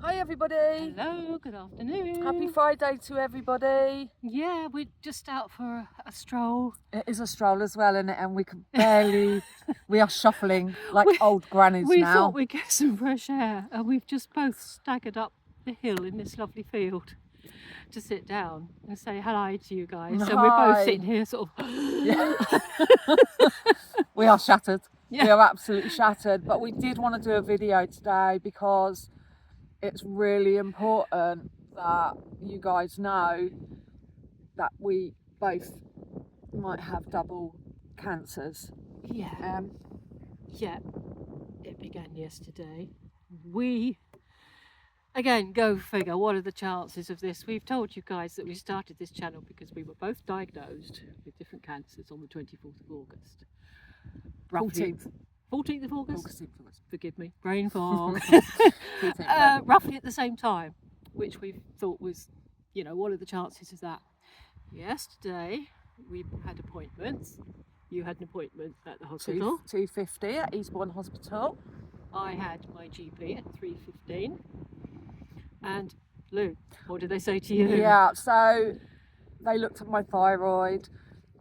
Hi everybody. Hello, good afternoon. Happy Friday to everybody. Yeah, we're just out for a stroll. It is a stroll as well, isn't it? And we can barely, we are shuffling like old grannies We now. thought we'd get some fresh air, and we've just both staggered up the hill in this lovely field to sit down and say hello to you guys. So we're both sitting here sort of... Yeah. We are shattered. Yeah. We are absolutely shattered. But we did want to do a video today because it's really important that you guys know that we both might have double cancers. Yeah. Yeah, it began yesterday. We, again, go figure, what are the chances of this? We've told you guys that we started this channel because we were both diagnosed with different cancers on the 24th of August. 14th of August? Forgive me, brain fog. Roughly at the same time, which we thought was, you know, what are the chances of that? Yesterday, we had appointments. You had an appointment at the hospital. 2:50 at Eastbourne Hospital. I had my GP at 3:15. And Lou, what did they say to you? Yeah, so they looked at my thyroid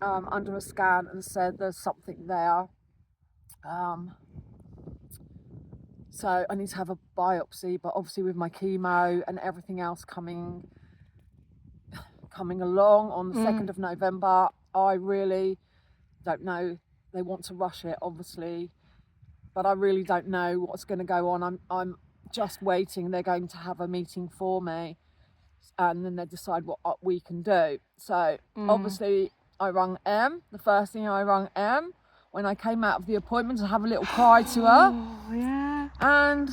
under a scan and said there's something there. So I need to have a biopsy, but obviously with my chemo and everything else coming along on the 2nd of November, I really don't know. They want to rush it, obviously, but I really don't know what's going to go on. I'm just waiting. They're going to have a meeting for me, and then they decide what we can do. So obviously I rung Em. The first thing I rung Em when I came out of the appointment to have a little cry to her. Oh, yeah. And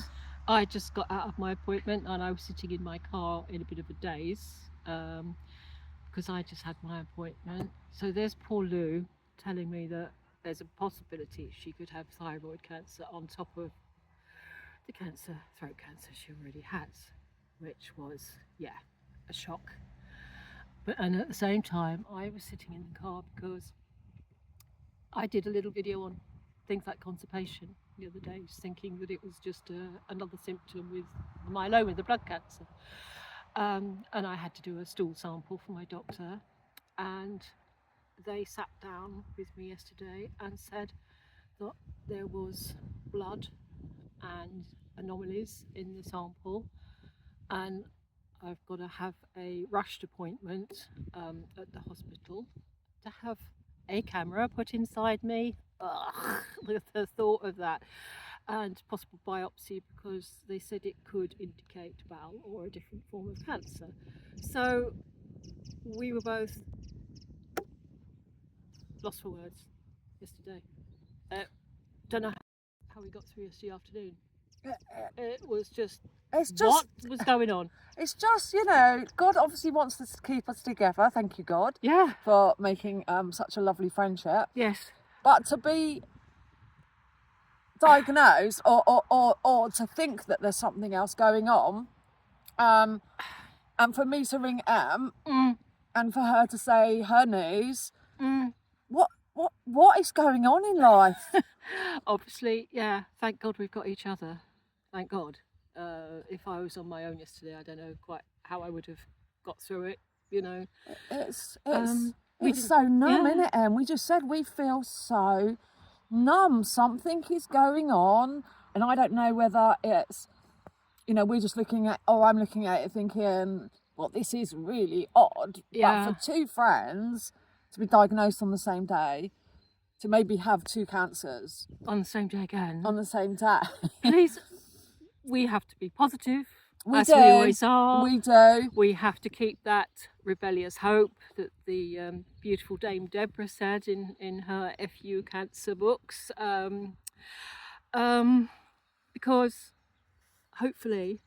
I just got out of my appointment and I was sitting in my car in a bit of a daze because I just had my appointment. So there's poor Lou telling me that there's a possibility she could have thyroid cancer on top of the throat cancer she already has, which was, yeah, a shock. And at the same time, I was sitting in the car because I did a little video on things like constipation the other day, just thinking that it was just another symptom with myeloma, the blood cancer. And I had to do a stool sample for my doctor, and they sat down with me yesterday and said that there was blood and anomalies in the sample, and I've got to have a rushed appointment at the hospital to have a camera put inside me. Ugh, the thought of that. And possible biopsy because they said it could indicate bowel or a different form of cancer. So we were both lost for words yesterday. Don't know how we got through yesterday afternoon. It was just, what was going on? It's just, you know, God obviously wants to keep us together. Thank you, God. Yeah. For making such a lovely friendship. Yes. But to be diagnosed or to think that there's something else going on, and for me to ring Em and for her to say her news, what is going on in life? Obviously, yeah, thank God we've got each other. Thank God. If I was on my own yesterday, I don't know quite how I would have got through it, you know. It's so numb, isn't it, Em? We just said we feel so numb. Something is going on, and I don't know whether it's, you know, we're just looking at, or I'm looking at it thinking, well, this is really odd. Yeah. But for two friends to be diagnosed on the same day, to maybe have two cancers On the same day again. on the same day. Please, we have to be positive. We as do. we always are. We do. We have to keep that rebellious hope that the beautiful Dame Deborah said in her FU cancer books, because hopefully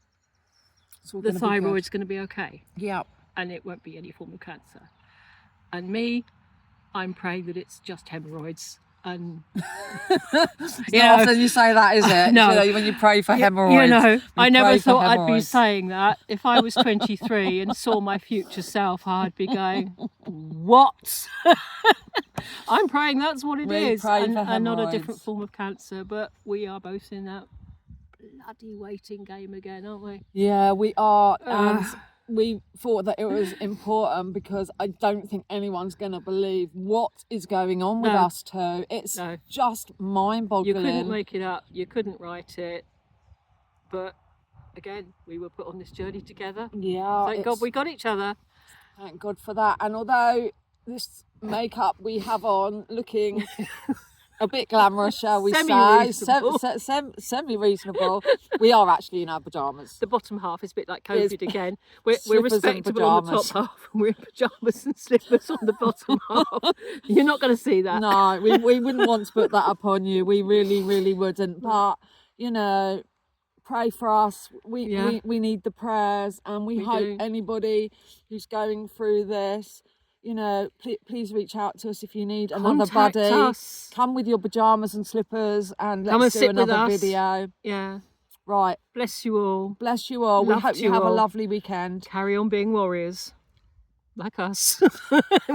the thyroid's going to be okay. Yeah. And it won't be any form of cancer. And me, I'm praying that it's just hemorrhoids. And It's not often you say that, is it? No. You know, when you pray for hemorrhoids. You know, I never pray for thought I'd be hemorrhoids. saying that. If I was 23 and saw my future self, I'd be going, what? I'm praying that's what it We is, pray and for not a hemorrhoids. different form of cancer. But we are both in that bloody waiting game again, aren't we? Yeah, we are. And we thought that it was important because I don't think anyone's going to believe what is going on with us two. It's just mind-boggling. You couldn't make it up. You couldn't write it. But again, we were put on this journey together. Yeah. Thank God we got each other. Thank God for that. And although this makeup we have on looking a bit glamorous, shall we say, semi-reasonable, we are actually in our pyjamas. The bottom half is a bit like COVID again. We're respectable on the top half, and we're in pyjamas and slippers on the bottom half. You're not going to see that. No, we wouldn't want to put that up on you. We really, really wouldn't. But, you know, pray for us. We need the prayers, and we hope anybody who's going through this, you know, please reach out to us if you need another buddy. Us. Come with your pyjamas and slippers and let's do another video. Yeah. Right. Bless you all. Bless you all. We hope you have a lovely weekend. Carry on being warriors. Like us.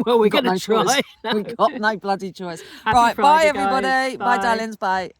Well, we're going to try. We've got no bloody choice. Happy right. Friday, bye, everybody. Guys. Bye, darlings. Bye.